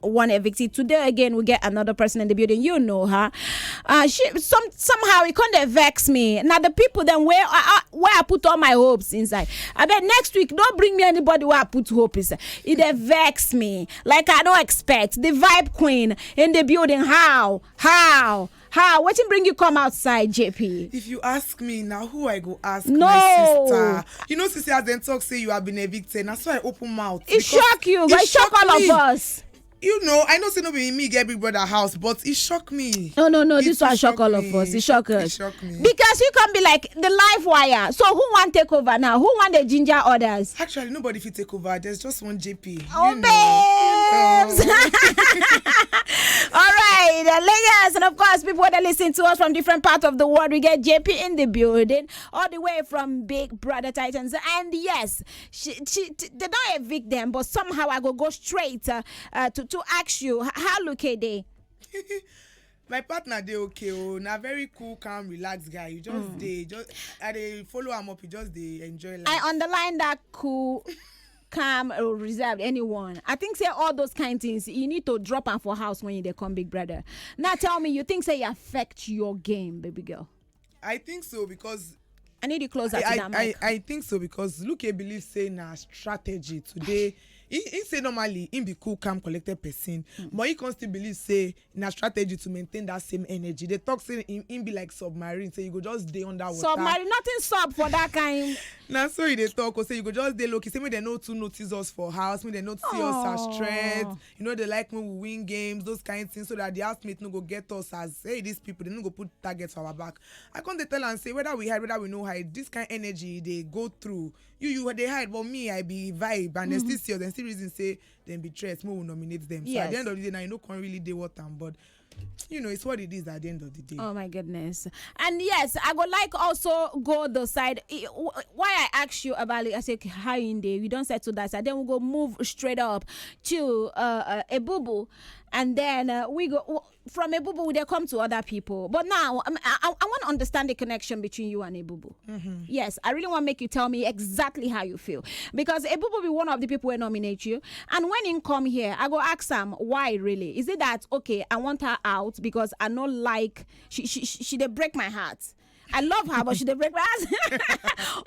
one evicted. Today again, we get another person in the building. You know her. Somehow it kind of vex me. Now the people then where I put all my hopes inside. I bet next week don't bring me anybody where I put hope inside. It vex me like I don't expect. The vibe queen in the building. How? What did bring you come outside, Jaypee? If you ask me now, who I go ask? No. My sister. You know, sister has then talk say you have been evicted. That's why I open mouth. It shock you, but it shock all of us. You know, I know say no be me get big brother house, but it shocked me. No. This one shock all of us. It shock us. It shocked me. Because you can be like the live wire. So who want take over now? Who want the ginger others? Actually, nobody fit take over. There's just one Jaypee. Oh, babes! All right, Lagos, and of course, people that are listening to us from different parts of the world, we get Jaypee in the building, all the way from Big Brother Titans. And yes, they don't evict them, but somehow I go straight to ask you, how look at they? My partner, they okay. Oh, na very cool, calm, relaxed guy. You just they follow him up. You just they enjoy life. I underline that cool, calm, or reserved. Anyone. I think say all those kind of things. You need to drop them for house when they come Big Brother. Now tell me, you think say it affect your game, baby girl? I think so because. I need you closer to that mic. I think so because look, I believe say na strategy today. He say normally he be cool, calm, collected person, but he constantly believe say na strategy to maintain that same energy. They talk say him be like submarine, say you go just stay under water. Submarine, nothing sub for that kind. Now so they talk, or say you go just stay low key. Say me they know to notice us for house, me they not see us as strength. You know they like when we win games, those kind of things, so that the housemate no go get us as hey these people they no go put targets for our back. I can't tell and say whether we hide, whether we no hide. This kind of energy they go through. You they hide, but me I be vibe and they still see us. Then still reason say then be threats. More will nominate them. So at the end of the day, now you know can't really do what but you know it's what it is at the end of the day. Oh my goodness. And yes, I would like also go the side. Why I asked you about it, I said hi in there. We don't settle that side. Then we go move straight up to a boo boo, and then we go from a boo boo. They come to other people. But now I want to understand the connection between you and a boo boo. Yes, I really want to make you tell me exactly how you feel, because a boo boo be one of the people who nominate you. And when he come here, I go ask him why really. Is it that okay? I want her out because I not like she they break my heart. I love her, but she they break my heart.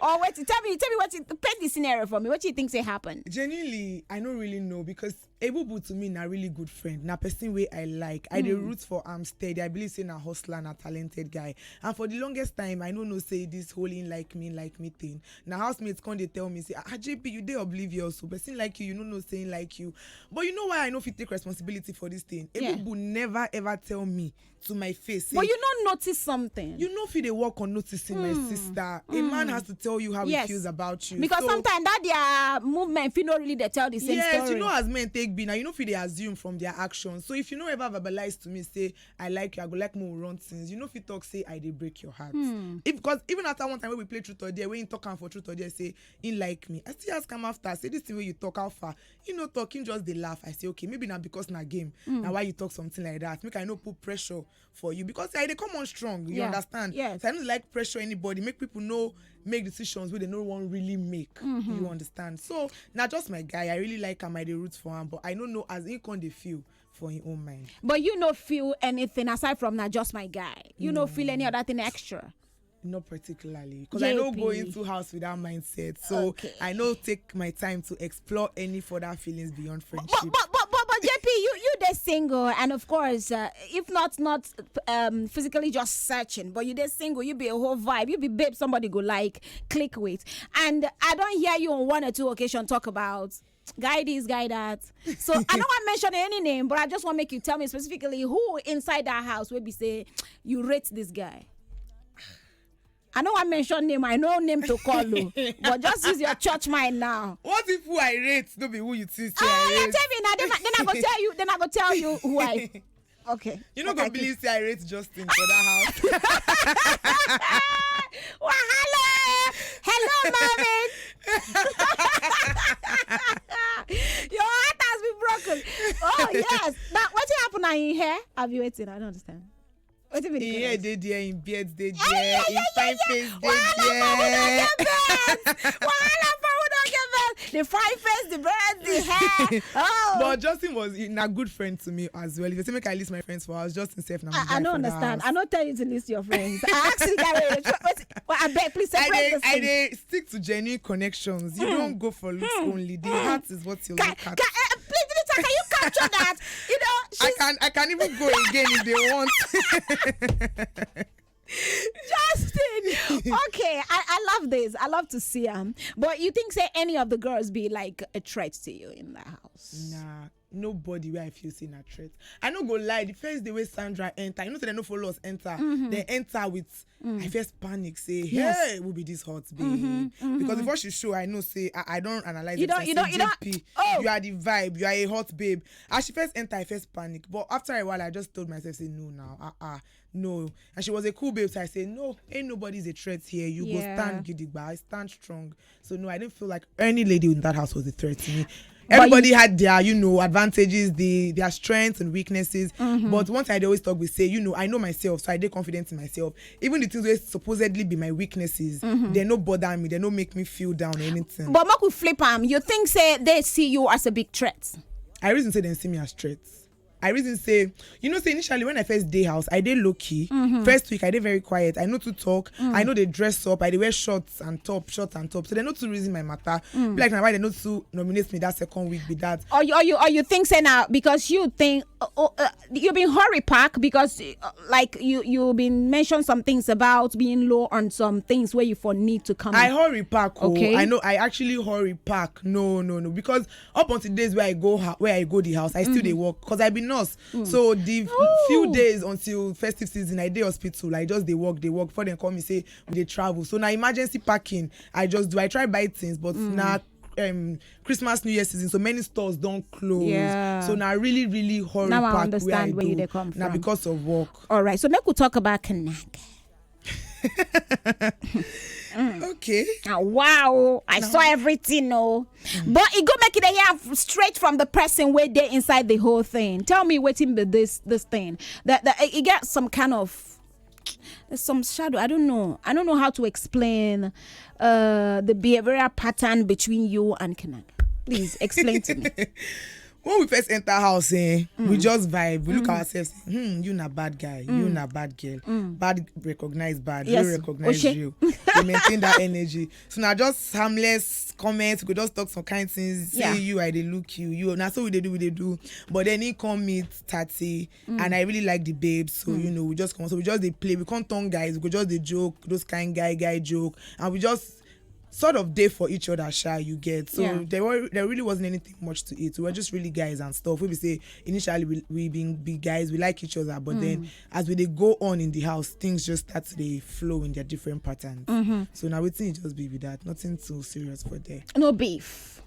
Or wait, tell me what you paint the scenario for me. What you think say happen? Genuinely, I don't really know because Ebubu to me na really good friend. Na person way I like. I dey root for steady. I believe say na hustler, na talented guy. And for the longest time, I don't know say this whole in like me thing. Na housemates come they tell me say, Jaypee, you dey oblivious. So person like you know saying like you. But you know why I know if you take responsibility for this thing. Ebubu never ever tell me to my face. Say, but you not notice something. You know if they work on noticing my sister. A man has to tell you how he feels about you. Because sometimes that their movement, if you know really they tell the same story. Yes, you know as men take be now, you know if they assume from their actions. So if you know ever verbalize to me, say I like you, I go like more run things. You know if you talk, say I dey break your heart. Because even after one time when we play truth or dare, when you talk for truth or dare, say in like me. I still ask him after, say this thing where you talk how far. You know talking just they laugh. I say okay, maybe not because na game. Now why you talk something like that? Make I know put pressure for you because they come on strong. You understand? Yes. So I don't like pressure anybody. Make people know make decisions where they no one really make. You understand? So now just my guy, I really like him. I dey root for him, but I don't know as he can they feel for his own mind. But you no feel anything aside from not just my guy. You no feel any other thing extra. Not particularly, because I don't go into house with that mindset. So I know take my time to explore any further feelings beyond friendship. But Jaypee, you they single, and of course, if not physically just searching, but you they single, you be a whole vibe, you be babe somebody go like click with, and I don't hear you on one or two occasions talk about guy this, guy that. So I don't want to mention any name, but I just want to make you tell me specifically who inside that house will be say you rate this guy. I don't want to mention name. I know name to call you, but just use your church mind now. What if who I rate don't be who you think? Tell me now. Then I go tell you. Then I go tell you who I. Okay. You know, go believe say I rate Justin for that house. Wahala. Hello, mommy. Your heart has been broken. Oh yes. Now what happened now in here? Have you waiting? I don't understand. What do you mean? Yeah, they there in beards, they there in fine face, they there. Wahala for The fine face, the bird, the hair. Oh. But Justin was a good friend to me as well. If you say make I list my friends for us, Justin safe now. I don't understand. I don't tell you to list your friends. I actually I beg, please separate the things. I stick to genuine connections. You don't go for looks only. The heart is what you look at. Please, can you capture that? You know, I can even go again if they want. Justin, okay, I love this. I love to see him. But you think, say, any of the girls be like a threat to you in the house? Nah, nobody where I feel seen a threat. I no go lie. The first day when Sandra enter, you know, they no follow us enter. They enter with. I first panic, say, hey, will be this hot, babe. Because before she show, I know, say, I don't analyze it. You don't. Jaypee, you are the vibe. You are a hot babe. As she first enter, I first panic. But after a while, I just told myself, say, no, now, no. And she was a cool babe, so I say, no, ain't nobody's a threat here. You go stand gidigba. I stand strong. So no, I didn't feel like any lady in that house was a threat to me. Everybody had their, advantages, their strengths and weaknesses. But one thing I always talk with, say, I know myself, so I did confidence in myself. Even the things that supposedly be my weaknesses, they no bother me, they no make me feel down or anything. But Mark will flip them. You think, say, they see you as a big threat? I reason say they see me as threats. I reason say, say initially when I first day house, I did low key. First week I did very quiet. I know to talk. I know they dress up. I they wear shorts and top. So they know to reason my matter. Like now why they know to nominate me that second week with that. Or you think, say, now because you think you've been hurry pack because like you've been mentioned some things about being low on some things where you for need to come. I hurry pack. Okay. I know I actually hurry pack. No. Because up until days where I go the house, I still they work because I been nurse. So the few days until festive season, I day hospital. I just they work before they call me say they travel. So now emergency packing, I just do. I try buy things, but now Christmas New Year season, so many stores don't close. Yeah. So now really hurry now pack. I understand where they come from. Now because of work. All right. So make we talk about Knack. Okay. Wow, I saw everything, but it go make it here straight from the person where they inside the whole thing. Tell me waiting with this thing that it gets some kind of some shadow. I don't know how to explain the behavioral pattern between you and Knack. Please explain to me. When we first enter house, we just vibe. We look at ourselves, you not bad guy, you not bad girl. Bad recognize bad, yes. Real recognize you. We maintain that energy. So now just harmless comments, we could just talk some kind of things, say you, I they look you. Now so we they do. But then he come meet Tati, and I really like the babes. So we just come. So we just they play. We can't tongue guys. We could just they joke, those kind guy joke, and we just sort of day for each other, you get. So there really wasn't anything much to it. We were just really guys and stuff. We say initially we being big guys, we like each other, but then as we they go on in the house, things just start to they flow in their different patterns. So now we think it just be with that. Nothing too serious for there. No beef.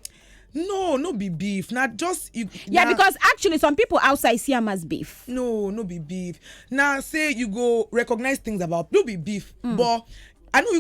No be beef. Not just because actually some people outside see them as beef. No be beef. Now say you go recognize things about no be beef, but I don't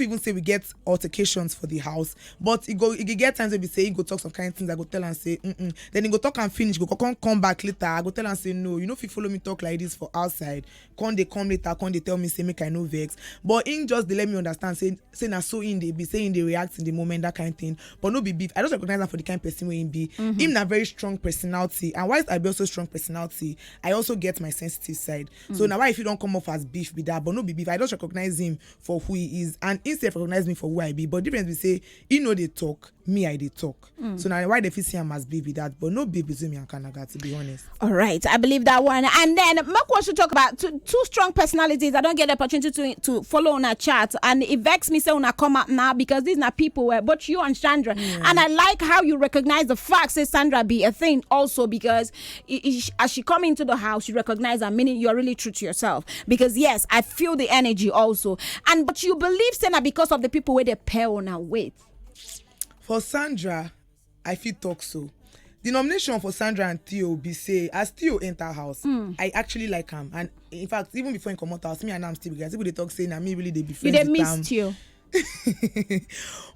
even say we get altercations for the house, but it get times where we say he go talk some kind of things. I go tell and say then he go talk and finish. Go come back later. I go tell and say no. If you follow me talk like this for outside, they come later. They tell me say make I no vex. But in just they let me understand say na so in they be saying they react in the moment that kind of thing. But no be beef. I just recognize that for the kind of person where he be. Him na very strong personality, and whilst I be also strong personality, I also get my sensitive side. So now why if you don't come off as beef be that, but no be beef. I just recognize him for who he is, and instead of recognize me for who I be. But difference we say they talk, me I they talk. So now why they feel see him as beef with that, but no beef between me and Kanaga, to be honest. All right, I believe that one. And then Mark wants to talk about two strong personalities. I don't get the opportunity to follow on a chat, and it vexes me say when I come up now because these are people where but you and Sandra, and I like how you recognize the fact say Sandra be a thing also, because as she come into the house you recognize her, meaning you're really true to yourself, because yes, I feel the energy also, but you believe Sandra because of the people where they pair on her weight. For Sandra, I feel talk so. The nomination for Sandra and Theo be say as Theo enter house, I actually like him, and in fact even before he come out house, me and him still guys. People they talk saying me really they be friends. They missed you.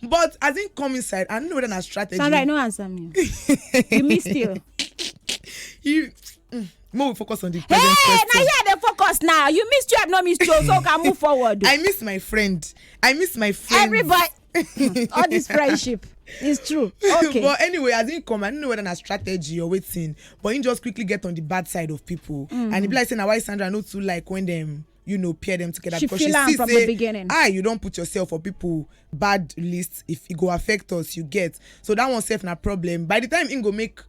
But as in come inside, I don't know whether that's strategy. Sandra, I know answer me. You missed you. More focus on the present. Hey, now yeah, the focus now. You missed you, I've not missed you, so can move forward. I miss my friend. Everybody. All this friendship. It's true. Okay. But anyway, as in come, I don't know whether that's strategy or waiting, but you just quickly get on the bad side of people. And it be like saying, why Sandra not too like when them, pair them together, because she feel see from say, the beginning. you don't put yourself for people bad list. If it go affect us, you get. So that one self na problem. By the time it go make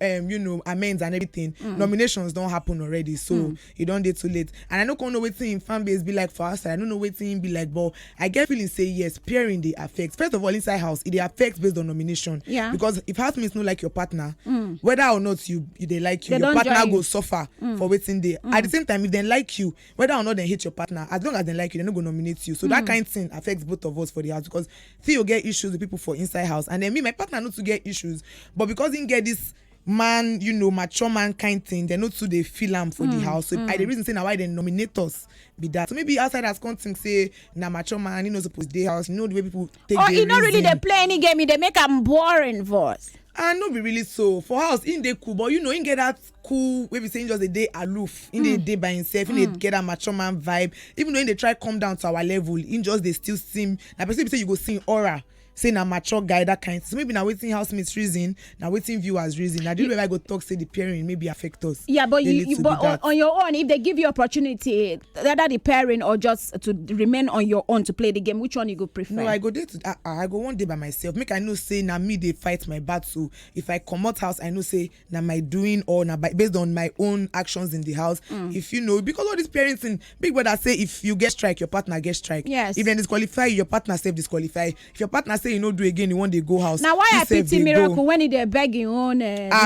amends and everything, nominations don't happen already, so you don't get too late. And I don't know waiting in fan base be like for us. I don't know waiting be like, but I get feeling say yes, pairing they affect. First of all, inside house, it affects based on nomination. Yeah. Because if housemates no like your partner, whether or not they like you, They your don't partner join go you. suffer for waiting there. At the same time, if they like you, whether or not they hate your partner, as long as they like you, they're not gonna nominate you. So that kind of thing affects both of us for the house, because Theo get issues with people for inside house, and then me, my partner not to get issues, but because he get this man, mature man kind thing, they not too they feel am for the house. So I the reason say now why they nominate us be that. So maybe outside as content say na mature man, supposed day house, the way people take Or the not really reason. they play any game, they make them boring for us. And no be really so. For house, in they cool, but in get that cool, we be saying just a day aloof, in the day by himself, in they get that mature man vibe. Even though in they try come down to our level, in just they still seem, na person say you go see aura. Say na mature guy, that kind. So maybe now waiting housemates reason, now waiting viewers reason. Now the way I go talk say the pairing maybe affect us. Yeah, but They you need to but be that. on your own, if they give you opportunity, whether the pairing or just to remain on your own to play the game, which one you go prefer? No, I go there to I go one day by myself. Make I know say na me they fight my battle. If I commot house, I know say na my doing or based on my own actions in the house. If because all these parents in Big Brother say if you get strike, your partner get strike. Yes. If they disqualify you, your partner self disqualify. If your partner say do again, you want they go house. Now why you I sef pity dey Miracle go. when they're begging on?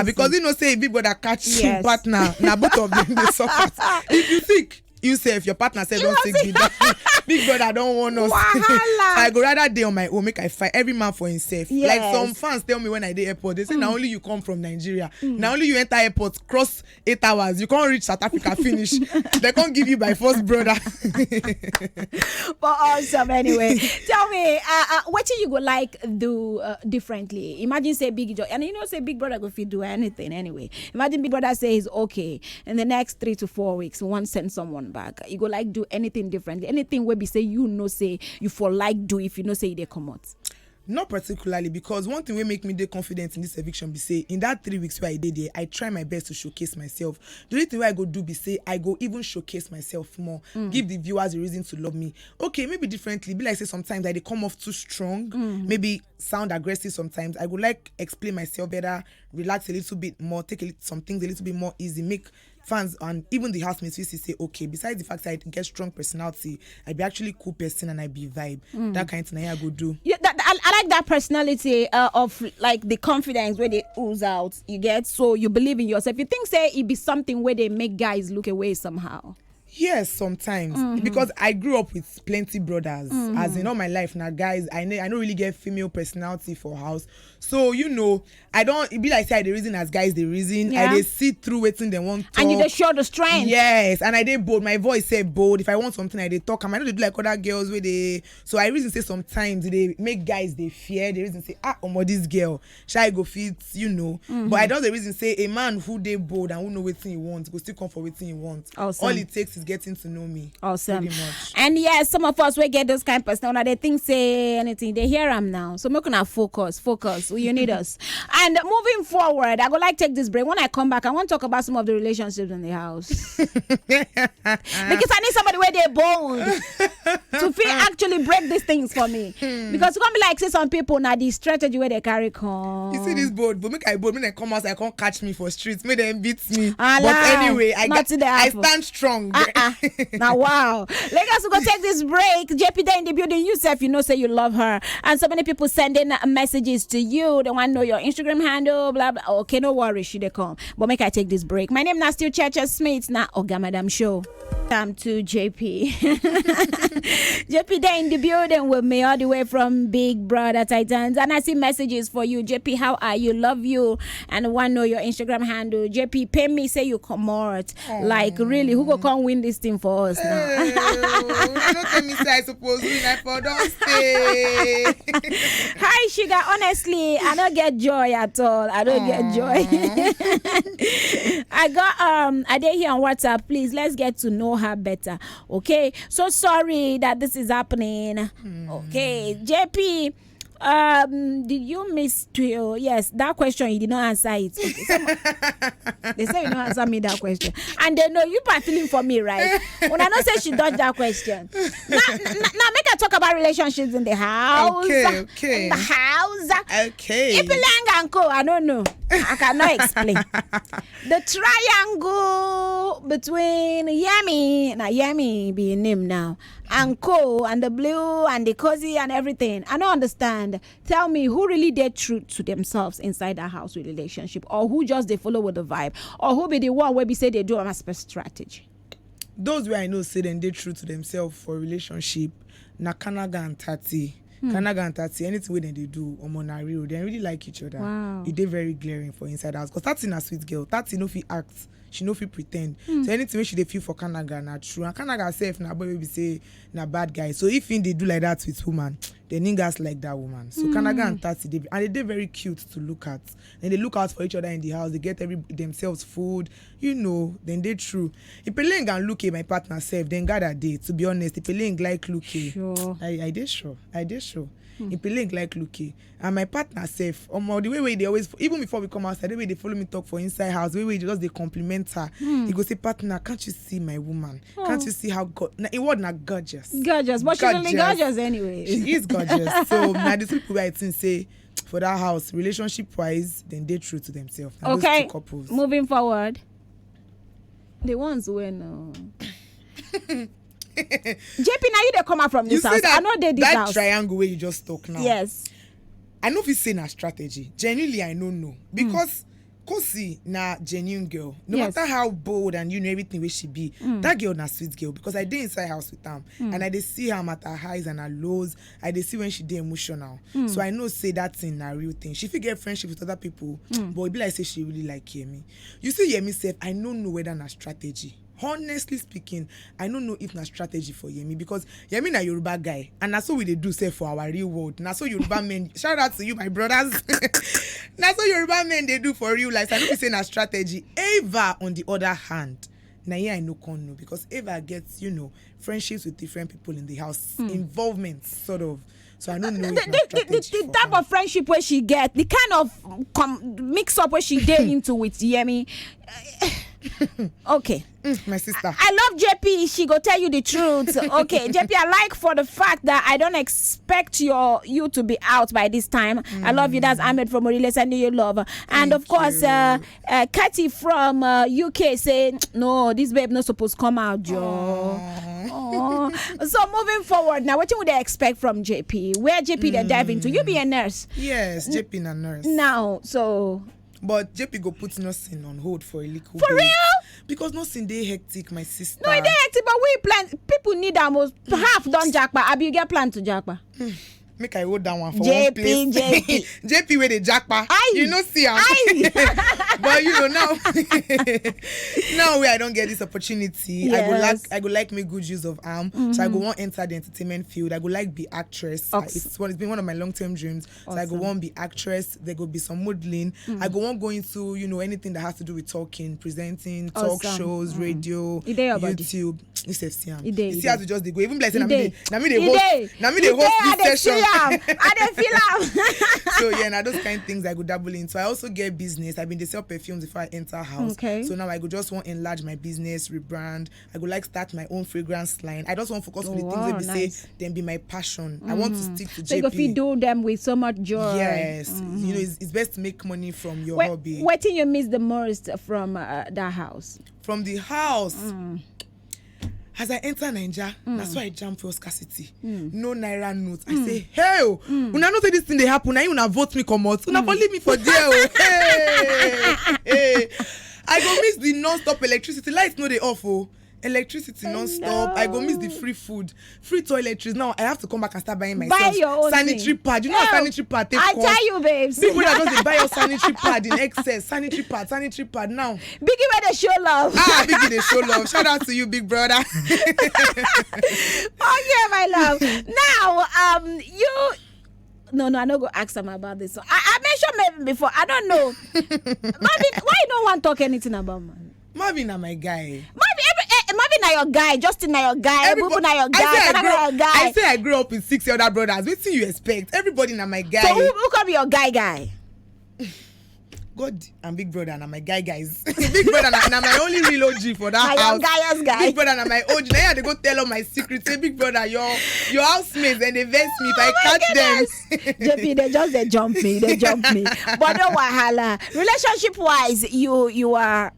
Because say Big Brother catch Yes. partner. Now both of them they suffer. If you sick, you say if your partner said don't take Big Brother don't want us. Wahala. I go rather day on my own, make I fight every man for himself. Yes. Like some fans tell me when I dey airport, they say now only you come from Nigeria, now only you enter airport cross 8 hours, you can't reach South Africa finish. They can't give you by first brother. But awesome anyway. Tell me, what you go like do differently? Imagine say Big Joe, and say Big Brother go fit do anything anyway. Imagine Big Brother says okay, in the next 3 to 4 weeks, we want send someone back. You go like do anything differently, anything where be say say you for like do if say they come out. Not particularly, because one thing will make me dey confident in this eviction be say in that 3 weeks where I did there, I try my best to showcase myself. The only thing where I go do be say I go even showcase myself more, give the viewers a reason to love me. Okay, maybe differently. Be like say sometimes I they come off too strong, maybe sound aggressive sometimes. I go like explain myself better, relax a little bit more, take some things a little bit more easy, make fans and even the housemates will say okay, besides the fact that I get strong personality, I be actually cool person and I be vibe. That kind of thing I go do. Yeah, I like that personality of like the confidence where they ooze out. You get, so you believe in yourself. You think say it be something where they make guys look away somehow. Yes, sometimes because I grew up with plenty brothers. As in all my life now, guys, I don't really get female personality for house. So I don't. It be like say the reason as guys the reason Yeah. I they see through waiting they want talk. And you just show the strength. Yes, and I dey bold. My voice say bold. If I want something, I dey talk. I might not do like other girls where they. So I reason say sometimes they make guys they fear. They reason say this girl shy go fit But I don't the reason say a man who they bold and who know what he wants go still come for what he wants. Awesome. All it takes is getting to know me. Awesome. Pretty much. And yes, some of us will get those kind of persona. They think say anything. They hear them now. So we're gonna focus. You need us. And moving forward, I go like take this break. When I come back, I want to talk about some of the relationships in the house. Because I need somebody where they bold to feel actually break these things for me. Because it's gonna be like say some people now the strategy where they carry come. You see this bold, but make I bold. When I come out, I can't catch me for streets. Make them beat me. Allah, But anyway, I stand strong. Now wow, let us go take this break. Jaypee there in the building. You self, say you love her, and so many people sending messages to you. They want to know your Instagram handle, blah blah. Okay, no worry, she they come. But make I take this break. My name is still Chacha Smith. Now Oga Madam Show. Time to Jaypee. Jaypee there in the building with me all the way from Big Brother Titans, and I see messages for you. Jaypee, how are you? Love you, and want to know your Instagram handle. Jaypee, pay me say you commot. Like really, who go come win this thing for us now? Don't tell me say I suppose win. I for don't stay. Hi, Sugar. Honestly, I don't get joy at all. I don't get joy. I got I did here on WhatsApp. Please, let's get to know her better. Okay. So sorry that this is happening. Okay, Jaypee. Did you miss to? Yes, that question you did not answer it. Okay, they say you don't answer me that question, and they know you are feeling for me, right? When I don't say she dodged that question. Now make her talk about relationships in the house. Okay. In the house. Okay. Ipilang and co. I don't know. I cannot explain. The triangle between Yemi being named now, and Co, and the blue and the cozy and everything. I don't understand. Tell me who really did true to themselves inside that house with relationship, or who just they follow with the vibe, or who be the one where we say they do a master strategy. Those where I know say then they true to themselves for relationship. Na Kanaga and Tati. Kanaga and Tati, anything when they do or Monario, they really like each other. Wow. It they very glaring for inside house. Because Tati na sweet girl. Tati no fi act. She no fi pretend. So anything when she they feel for Kanaga na true. And Kanaga herself na boy we say na bad guy. So if they do like that with woman, the niggas like that woman. So Kanaga and Tati they very cute to look at. And they look out for each other in the house. They get themselves food. Then they true. If Peleng and Luke, my partner self, then gather date. To be honest, if Peleng like Luke, Sure. I did sure. If Peleng like Luke, and my partner self, the way they always, even before we come outside, the way they follow me talk for inside house, the way they compliment her. He go say, partner, can't you see my woman? Can't you see how gorgeous? Gorgeous, but she's only gorgeous anyway. She is gorgeous. So now these people I think say for that house, relationship wise, then they true to themselves. Now Okay, those two couples. moving forward. The ones when Jaypee, now you they come out from this house. I know they did that house. triangle where you just talk now. Yes. I know if it's saying a strategy. Genuinely, I don't know. Because Kosi na genuine girl. No Yes. matter how bold and everything where she be, that girl na sweet girl. Because I did inside house with them. And I did see her at her highs and her lows. I did see when she did emotional. So I know say that thing na real thing. She fit get friendship with other people. But it be like say she really like Yemi. You see Yemi self, I don't know whether na strategy. Honestly speaking, I don't know if na strategy for Yemi because Yemi na Yoruba guy and that's what we they do say for our real world. Na so Yoruba men, shout out to you my brothers. Na so Yoruba men they do for real life. I don't be saying na strategy. Eva on the other hand, na here I know con know because Eva gets friendships with different people in the house, involvement sort of. So I don't know the type of friendship where she get, the kind of mix up where she get into with Yemi. Okay. My sister. I love Jaypee. She go tell you the truth. Okay, Jaypee, I like for the fact that I don't expect you to be out by this time. I love you. That's Ahmed from Orile sending you love. And of course, Katy from UK say, no, this babe not supposed to come out, Joe. So moving forward now, what would they expect from Jaypee? Where Jaypee they dive into? You be a nurse. Yes, Jaypee a nurse. Now, so. But Jaypee go put nursing on hold for a little bit. For real? Because nursing they hectic, my sister. No, they hectic, but we plan. People need almost half done jackpot. Abi, you get plan to jackpot. Make I hold that one for Jaypee, one place. Jaypee where they jackpot. You know see her. But now where I don't get this opportunity, yes. I go like make good use of so I go want enter the entertainment field. I go like be actress. It's been one of my long-term dreams. Awesome. So I go want be actress. There go be some modeling. I go want go into anything that has to do with talking, presenting, talk shows, radio, YouTube. You see how to just go. Even like say na me they host this session. I don't feel So now those kind of things I go dabble in. So I also get business. I've been to sell perfumes before I enter house. Okay. So now I go just want to enlarge my business, rebrand. I go like start my own fragrance line. I just want to focus on the things that we say then be my passion. I want to stick to so Jaypee. So you do them with so much joy. Yes. It's best to make money from your hobby. What thing you miss the most from that house? From the house. As I enter Nigeria, that's why I jam for scarcity. No naira notes. I say, hey, una know say this thing they happen. Now you una vote me commot. Una leave me for there. Hey. I go miss the non-stop electricity. Lights no they off. Electricity non-stop. I go miss the free food, free toiletries. Now I have to come back and start buying myself sanitary pad. You know how sanitary pad take cost? I tell you, babes. People that just buy your sanitary pad in excess. Sanitary pad now. Biggie where they show love. Biggie they show love. Shout out to you, big brother. Okay, my love. Now, you. No, I don't go ask them about this. So I mentioned Marvin before. I don't know. Marvin, why you don't want to talk anything about Marvin? Marvin are my guy. Marvin na your guy, Justin na your guy, Bubu na your guy, Kana na your guy. I say I grew up with 6 other brothers. What do you expect? Everybody na my guy. So who come be your guy? God and Big Brother and my guys. Big Brother na my only real OG for that house. Guy. Big Brother na my OG. Now they go tell all my secrets. Say Big Brother, your housemates and they vex me if I catch them. Jaypee, they jump me. But no wahala. Relationship wise, you are.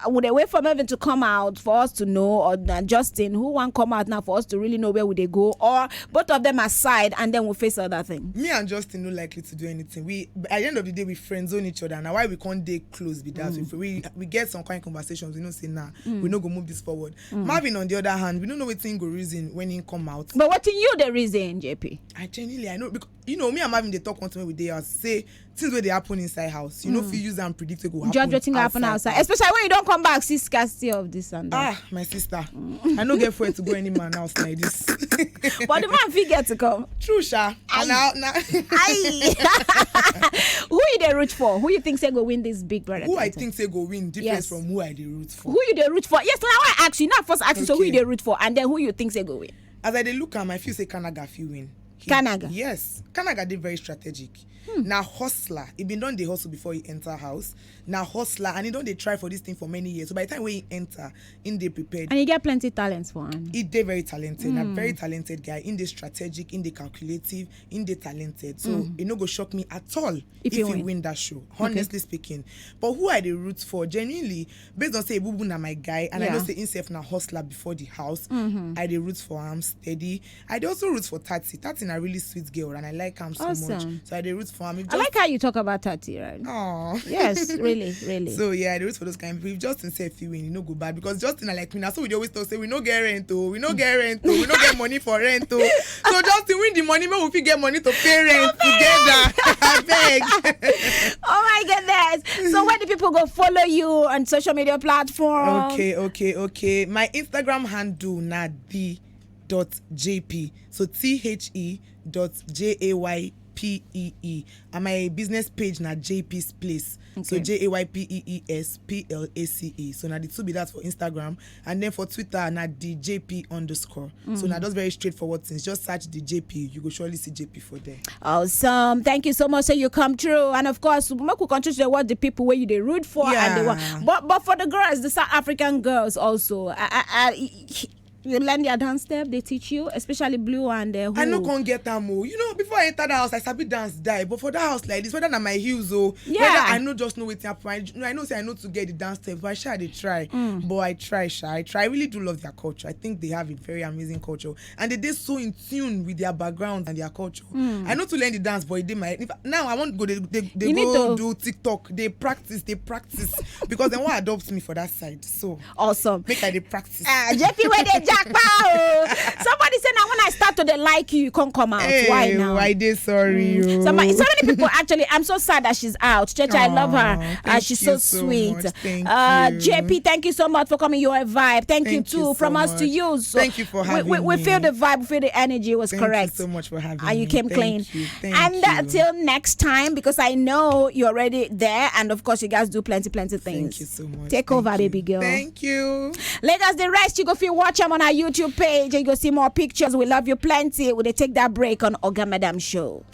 Would they wait for Melvin to come out for us to know, or Justin, who won't come out now for us to really know where would they go, or both of them aside and then we'll face other things? Me and Justin not likely to do anything. We at the end of the day we friend zone each other. Now why we can't date close with that? We get some kind of conversations. We don't say we not go move this forward. Marvin on the other hand, we don't know what thing go reason when he come out. But what in you the reason, Jaypee? I know because me and Marvin they talk one time with they say things where they happen inside house. You know if you use and predict it go happen. Judge what thing happen outside, especially when you don't come back, see scarcity of this and that. My sister, I no get for to go any man house like this. But the man figure to come. True, Sha. Now. Who you they root for? Who you think say go win this Big Brother? Who I think say go win difference from who I they root for. Who you they root for? Yes, now I ask you. Now first ask you. So who you they root for, and then who you think say go win? As I they look at I feel say Kanaga feel win. Kanaga. Yes, Kanaga did very strategic. Now hustler, he been done the hustle before he enter house. Now hustler, and he don't they try for this thing for many years. So by the time when he enter, in they prepared. And he get plenty talents for him. He did very talented, a very talented guy. In the strategic, in the calculative, in the talented. So it no go shock me at all if he win that show. Honestly speaking. But who are the roots for? Genuinely, based on say Bubu na my guy, and I know say himself na hustler before the house. I the roots for him steady. I dey also roots for Tati. Tati na really sweet girl, and I like him so much. So I the roots for him. I like how you talk about Tati, right? Oh yes, really. So yeah, the roots for those kind of people. If Justin say if you win, you no go bad because Justin like me now. So we always talk say we no get rent, we no get rent, we no get money for rent. So Justin win the money, maybe we fit get money to pay rent together. I beg. Oh my goodness! So where do people go follow you on social media platforms? Okay. My Instagram handle na the.jpee. So THE.JAYPEE. And my business page na Jaypee's Place. So JAYPEESPLACE. So now the two be that for Instagram, and then for Twitter na the JP_. So now that's very straightforward things. Just search the Jaypee, you go surely see Jaypee for there. Awesome. Thank you so much. So you come through, and of course, we could continue to what the people where you they root for and they want. But for the girls, the South African girls also. You learn their dance step, they teach you, especially Blue and who? I no can't get them. Before I enter the house, I sabi dance die. But for that house like this, whether na my heels whether I know just know what happen. I know say I know to get the dance step, but I try. But I try. I really do love their culture. I think they have a very amazing culture, and they so in tune with their background and their culture. I know to learn the dance, but now I want to go. They go do TikTok. They practice because they want to adopt me for that side. So awesome. Make I they practice. Jaypee where they somebody said now when I start to like you can't come out. Why now? Why they sorry? So many people actually. I'm so sad that she's out. Church, I love her. She's so sweet. Jaypee, thank you so much for coming. You're a vibe. Thank you too from us to you. So thank you for having me. We feel the vibe. We feel the energy was correct. Thank you so much for having me. And you came clean. Thank you. Until next time, because I know you're already there, and of course you guys do plenty things. Thank you so much. Take over, baby girl. Thank you. Lagos, the rest you go feel watch them on our YouTube page and you go see more pictures. We love you plenty. Will they take that break on Oga Madam Show?